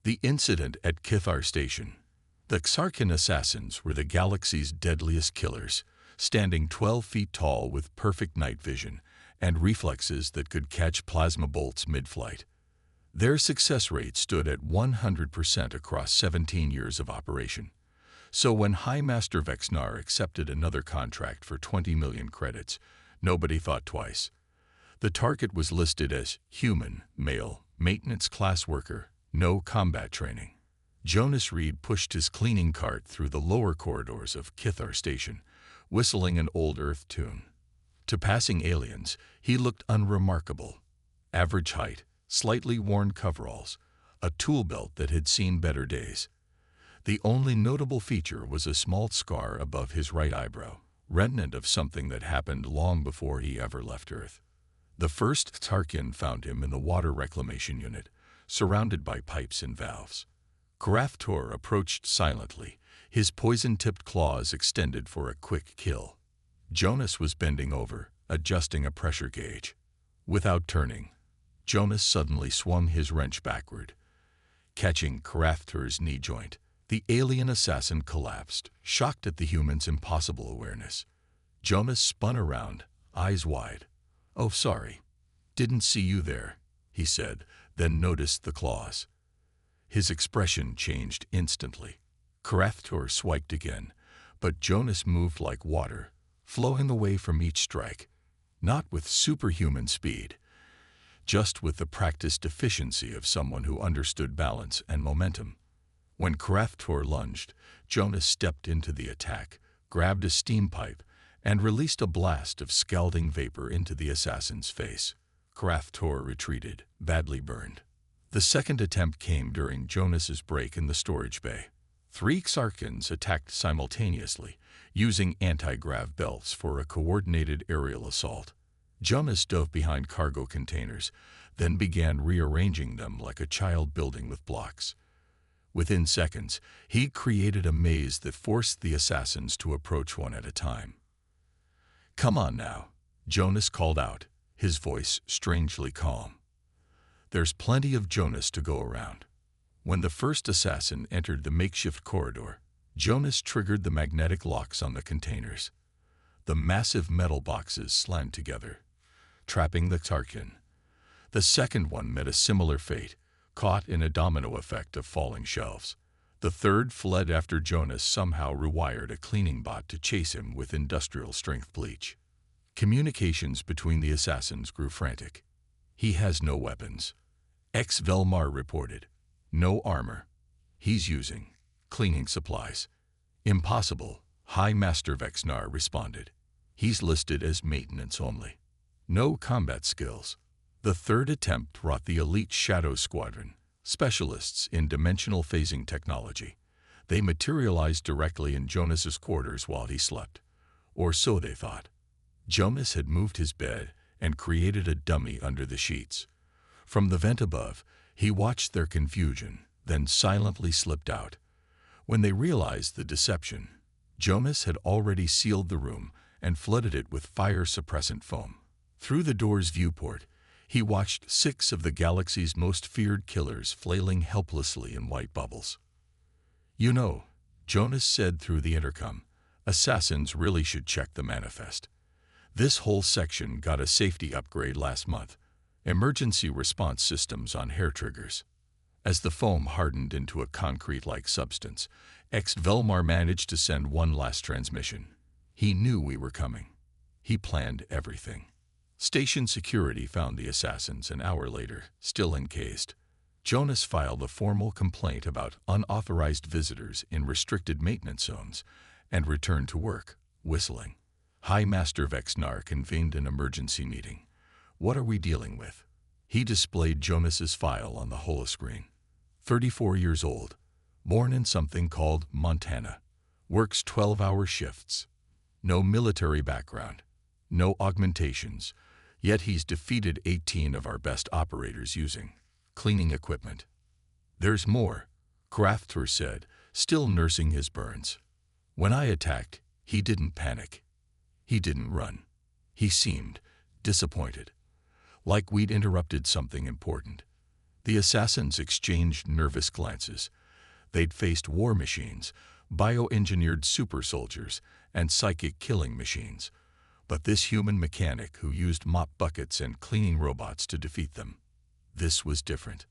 The incident at Kithar Station. The Xarkan assassins were the galaxy's deadliest killers, standing 12 feet tall with perfect night vision and reflexes that could catch plasma bolts mid-flight. Their success rate stood at 100% across 17 years of operation. So when High Master Vexnar accepted another contract for 20 million credits, nobody thought twice. The target was listed as human, male, maintenance class worker, no combat training. Jonas Reed pushed his cleaning cart through the lower corridors of Kithar Station, whistling an old Earth tune. To passing aliens, he looked unremarkable. Average height, slightly worn coveralls, a tool belt that had seen better days. The only notable feature was a small scar above his right eyebrow, remnant of something that happened long before he ever left Earth. The first Tarkin found him in the water reclamation unit, surrounded by pipes and valves. Kraftor approached silently, his poison-tipped claws extended for a quick kill. Jonas was bending over, adjusting a pressure gauge. Without turning, Jonas suddenly swung his wrench backward, catching Kraftor's knee joint. The alien assassin collapsed, shocked at the human's impossible awareness. Jonas spun around, eyes wide. "Oh, sorry. Didn't see you there," he said, then noticed the claws. His expression changed instantly. Kraftor swiped again, but Jonas moved like water, flowing away from each strike, not with superhuman speed, just with the practiced efficiency of someone who understood balance and momentum. When Kraftor lunged, Jonas stepped into the attack, grabbed a steam pipe, and released a blast of scalding vapor into the assassin's face. Kraftor retreated, badly burned. The second attempt came during Jonas's break in the storage bay. 3 Xarkans attacked simultaneously, using anti-grav belts for a coordinated aerial assault. Jonas dove behind cargo containers, then began rearranging them like a child building with blocks. Within seconds, he created a maze that forced the assassins to approach one at a time. "Come on now," Jonas called out, his voice strangely calm. There's plenty of Jonas to go around. When the first assassin entered the makeshift corridor, Jonas triggered the magnetic locks on the containers. The massive metal boxes slammed together, trapping the Tarkin. The second one met a similar fate, caught in a domino effect of falling shelves. The third fled after Jonas somehow rewired a cleaning bot to chase him with industrial-strength bleach. Communications between the assassins grew frantic. "He has no weapons," Velmar reported. "No armor. He's using cleaning supplies." "Impossible," High Master Vexnar responded. "He's listed as maintenance only. No combat skills." The third attempt brought the elite Shadow Squadron, specialists in dimensional phasing technology. They materialized directly in Jonas's quarters while he slept. Or so they thought. Jonas had moved his bed and created a dummy under the sheets. From the vent above, he watched their confusion, then silently slipped out. When they realized the deception, Jonas had already sealed the room and flooded it with fire-suppressant foam. Through the door's viewport, he watched 6 of the galaxy's most feared killers flailing helplessly in white bubbles. "You know," Jonas said through the intercom, "assassins really should check the manifest. This whole section got a safety upgrade last month. Emergency response systems on hair triggers." As the foam hardened into a concrete-like substance, Velmar managed to send one last transmission. He knew we were coming. He planned everything. Station security found the assassins an hour later, still encased. Jonas filed a formal complaint about unauthorized visitors in restricted maintenance zones and returned to work, whistling. High Master Vexnar convened an emergency meeting. "What are we dealing with?" He displayed Jonas's file on the holoscreen. 34 years old, born in something called Montana, works 12-hour shifts. No military background, no augmentations, yet he's defeated 18 of our best operators using cleaning equipment. "There's more," Kraftor said, still nursing his burns. "When I attacked, he didn't panic. He didn't run. He seemed disappointed, like we'd interrupted something important. The assassins exchanged nervous glances. They'd faced war machines, bioengineered super soldiers, and psychic killing machines. But this human mechanic who used mop buckets and cleaning robots to defeat them, this was different.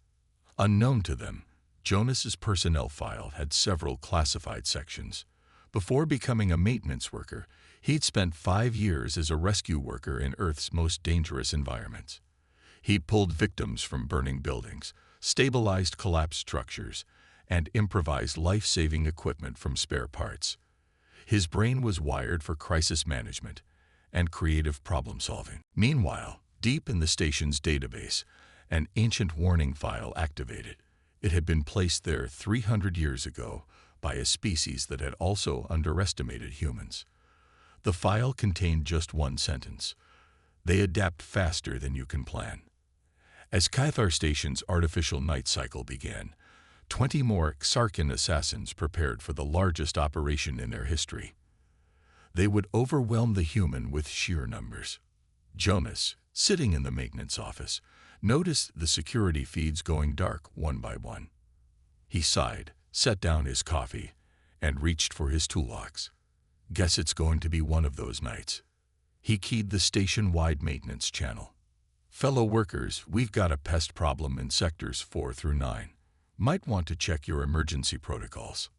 Unknown to them, Jonas's personnel file had several classified sections. Before becoming a maintenance worker, he'd spent 5 years as a rescue worker in Earth's most dangerous environments. He'd pulled victims from burning buildings, stabilized collapsed structures, and improvised life-saving equipment from spare parts. His brain was wired for crisis management and creative problem-solving. Meanwhile, deep in the station's database, an ancient warning file activated. It had been placed there 300 years ago by a species that had also underestimated humans. The file contained just one sentence: "They adapt faster than you can plan." As Cathar Station's artificial night cycle began, 20 more Xarkan assassins prepared for the largest operation in their history. They would overwhelm the human with sheer numbers. Jonas, sitting in the maintenance office, noticed the security feeds going dark one by one. He sighed, set down his coffee, and reached for his toolbox. Guess it's going to be one of those nights. He keyed the station-wide maintenance channel. "Fellow workers, we've got a pest problem in sectors 4 through 9. Might want to check your emergency protocols."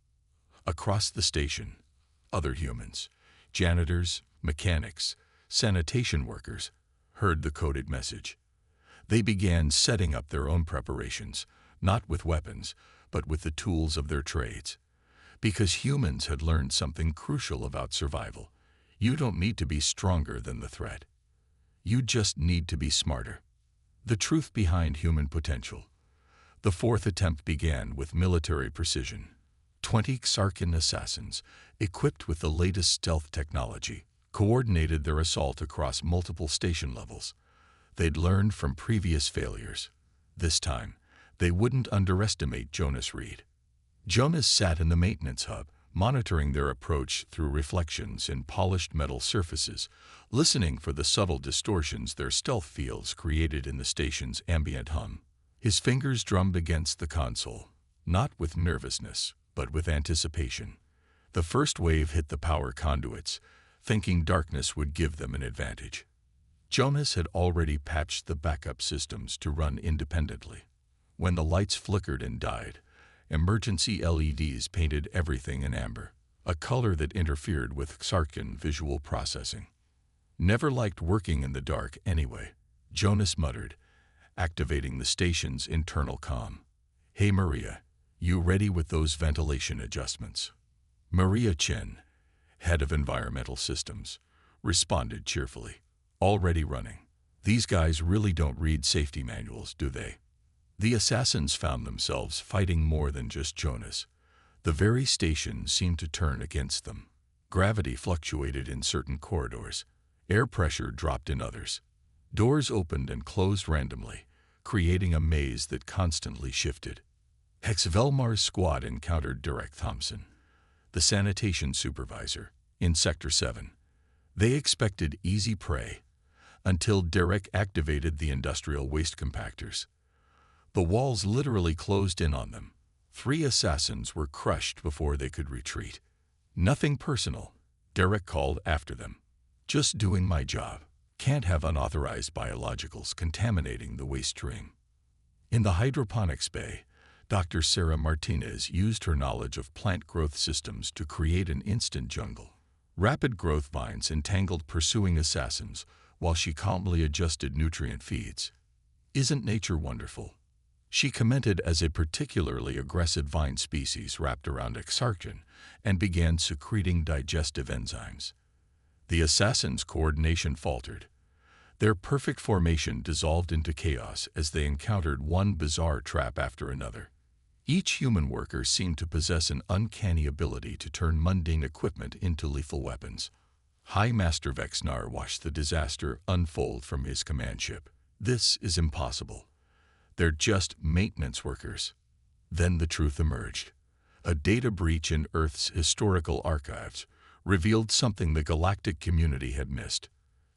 Across the station, other humans, janitors, mechanics, sanitation workers, heard the coded message. They began setting up their own preparations, not with weapons, but with the tools of their trades. Because humans had learned something crucial about survival. You don't need to be stronger than the threat. You just need to be smarter. The truth behind human potential. The fourth attempt began with military precision. 20 Xarkan assassins, equipped with the latest stealth technology, coordinated their assault across multiple station levels. They'd learned from previous failures. This time, they wouldn't underestimate Jonas Reed. Jonas sat in the maintenance hub, monitoring their approach through reflections in polished metal surfaces, listening for the subtle distortions their stealth fields created in the station's ambient hum. His fingers drummed against the console, not with nervousness, but with anticipation. The first wave hit the power conduits, thinking darkness would give them an advantage. Jonas had already patched the backup systems to run independently. When the lights flickered and died, emergency LEDs painted everything in amber, a color that interfered with Xarkan visual processing. "Never liked working in the dark anyway," Jonas muttered, activating the station's internal comm. "Hey Maria, you ready with those ventilation adjustments?" Maria Chen, head of environmental systems, responded cheerfully. "Already running. These guys really don't read safety manuals, do they?" The assassins found themselves fighting more than just Jonas. The very station seemed to turn against them. Gravity fluctuated in certain corridors. Air pressure dropped in others. Doors opened and closed randomly, creating a maze that constantly shifted. Hexvelmar's squad encountered Derek Thompson, the sanitation supervisor, in Sector 7. They expected easy prey, until Derek activated the industrial waste compactors. The walls literally closed in on them. 3 assassins were crushed before they could retreat. "Nothing personal," Derek called after them. "Just doing my job. Can't have unauthorized biologicals contaminating the waste stream." In the hydroponics bay, Dr. Sarah Martinez used her knowledge of plant growth systems to create an instant jungle. Rapid growth vines entangled pursuing assassins while she calmly adjusted nutrient feeds. "Isn't nature wonderful?" She commented as a particularly aggressive vine species wrapped around Xarkan and began secreting digestive enzymes. The assassins' coordination faltered. Their perfect formation dissolved into chaos as they encountered one bizarre trap after another. Each human worker seemed to possess an uncanny ability to turn mundane equipment into lethal weapons. High Master Vexnar watched the disaster unfold from his command ship. "This is impossible. They're just maintenance workers." Then the truth emerged. A data breach in Earth's historical archives revealed something the Galactic community had missed.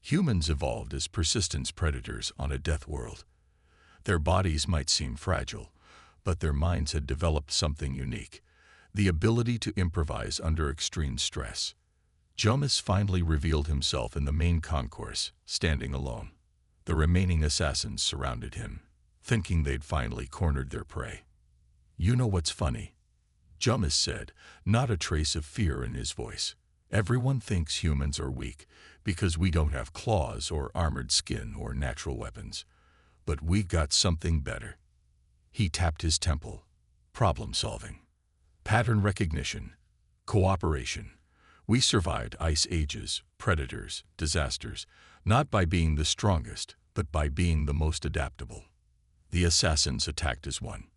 Humans evolved as persistence predators on a death world. Their bodies might seem fragile, but their minds had developed something unique: the ability to improvise under extreme stress. Jonas finally revealed himself in the main concourse, standing alone. The remaining assassins surrounded him, thinking they'd finally cornered their prey. "You know what's funny?" Jonas said, not a trace of fear in his voice. "Everyone thinks humans are weak because we don't have claws or armored skin or natural weapons. But we got something better." He tapped his temple. "Problem solving. Pattern recognition. Cooperation. We survived ice ages, predators, disasters, not by being the strongest, but by being the most adaptable." The assassins attacked as one.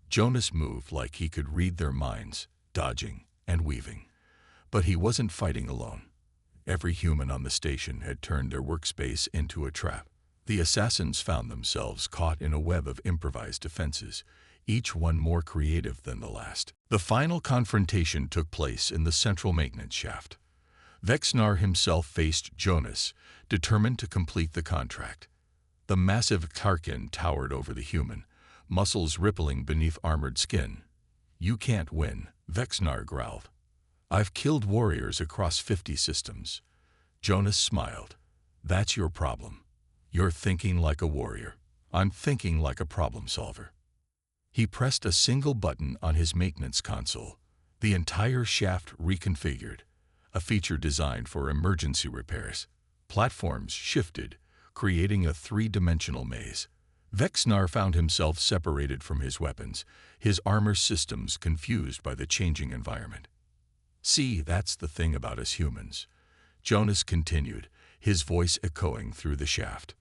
Jonas moved like he could read their minds, dodging and weaving. But he wasn't fighting alone. Every human on the station had turned their workspace into a trap. The assassins found themselves caught in a web of improvised defenses, each one more creative than the last. The final confrontation took place in the central maintenance shaft. Vexnar himself faced Jonas, determined to complete the contract. The massive Tarkin towered over the human, muscles rippling beneath armored skin. "You can't win," Vexnar growled. "I've killed warriors across 50 systems." Jonas smiled. "That's your problem. You're thinking like a warrior. I'm thinking like a problem solver." He pressed a single button on his maintenance console. The entire shaft reconfigured, a feature designed for emergency repairs. Platforms shifted, creating a three-dimensional maze. Vexnar found himself separated from his weapons, his armor systems confused by the changing environment. "See, that's the thing about us humans," Jonas continued, his voice echoing through the shaft.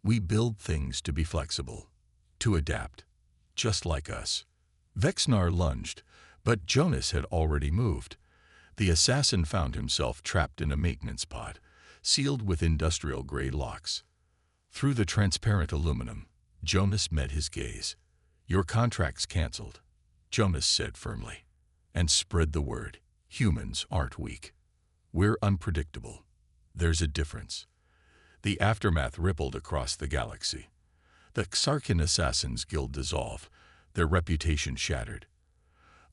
"We build things to be flexible, to adapt, just like us." Vexnar lunged, but Jonas had already moved. The assassin found himself trapped in a maintenance pod, sealed with industrial-grade locks. Through the transparent aluminum, Jonas met his gaze. "Your contract's canceled," Jonas said firmly. "And spread the word. Humans aren't weak. We're unpredictable. There's a difference." The aftermath rippled across the galaxy. The Xarkin Assassins Guild dissolved, their reputation shattered.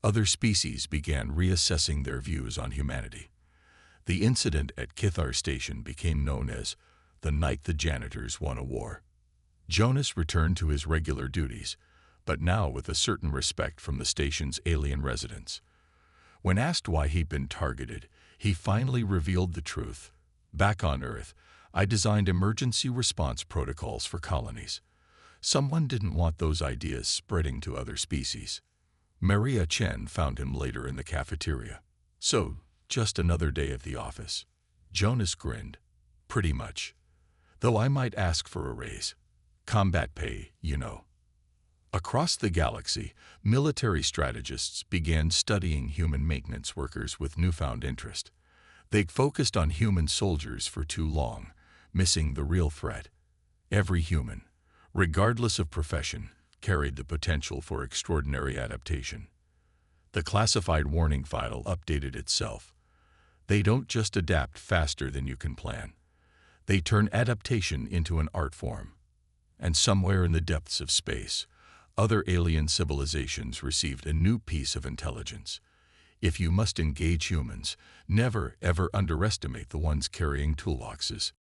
Other species began reassessing their views on humanity. The incident at Kithar Station became known as the night the janitors won a war. Jonas returned to his regular duties, but now with a certain respect from the station's alien residents. When asked why he'd been targeted, he finally revealed the truth. "Back on Earth, I designed emergency response protocols for colonies. Someone didn't want those ideas spreading to other species." Maria Chen found him later in the cafeteria. "So, just another day at the office." Jonas grinned. "Pretty much. Though I might ask for a raise. Combat pay, you know." Across the galaxy, military strategists began studying human maintenance workers with newfound interest. They'd focused on human soldiers for too long, missing the real threat. Every human, regardless of profession, carried the potential for extraordinary adaptation. The classified warning file updated itself. They don't just adapt faster than you can plan. They turn adaptation into an art form. And somewhere in the depths of space, other alien civilizations received a new piece of intelligence. If you must engage humans, never ever underestimate the ones carrying toolboxes.